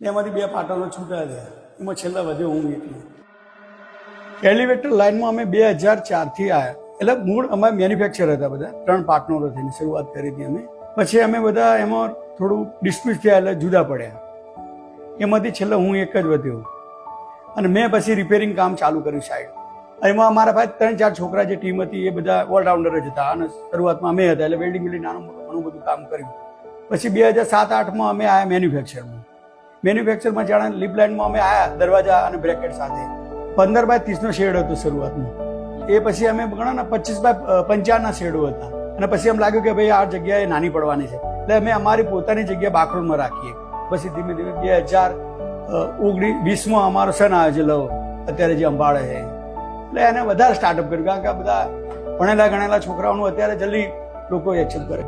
એમાંથી 2 પાટણો છૂટા થયા, એમાં છેલ્લા વધે હું એકલી. એલિવેટર લાઇનમાં અમે 2004થી આવ્યા. એટલે મૂળ અમે મેન્યુફેક્ચર હતા, બધા 3 પાર્ટનરો થઈને શરૂઆત કરી હતી અમે. પછી અમે બધા એમાં થોડું ડિસ્પ્યુટ થયા એટલે જુદા પડ્યા. એમાંથી છેલ્લે હું એક જ વધ્યો અને મેં પછી રિપેરિંગ કામ ચાલુ કર્યું સાઈડ. એમાં અમારા પાસે 3-4 છોકરા જે ટીમ હતી એ બધા ઓલરાઉન્ડર જ હતા અને શરૂઆતમાં અમે હતા એટલે વેલ્ડિંગ નાનું મોટું ઘણું બધું કામ કર્યું. પછી 2007-8માં અમે આવ્યા મેન્યુફેક્ચરમાં. મેન્યુફેક્ચરમાં જાણે લીપ લાઇનમાં અમે આવ્યા દરવાજા અને બ્રેકેટ સાથે. 15x30નો શેડ હતો શરૂઆતમાં. એ પછી અમે ગણા 25x55ના શેડો હતા અને પછી એમ લાગ્યું કે ભાઈ આ જગ્યાએ નાની પડવાની છે એટલે અમે અમારી પોતાની જગ્યા બાકરોલમાં રાખીએ. પછી ધીમે ધીમે 2020માં અમારો સન આવ્યો છે લવ, અત્યારે જે અંબાળે છે, એટલે એને વધારે સ્ટાર્ટઅપ કર્યું કારણ કે આ બધા ભણેલા ગણેલા છોકરાઓનું અત્યારે જલ્દી લોકો એક્સેપ્ટ કરે.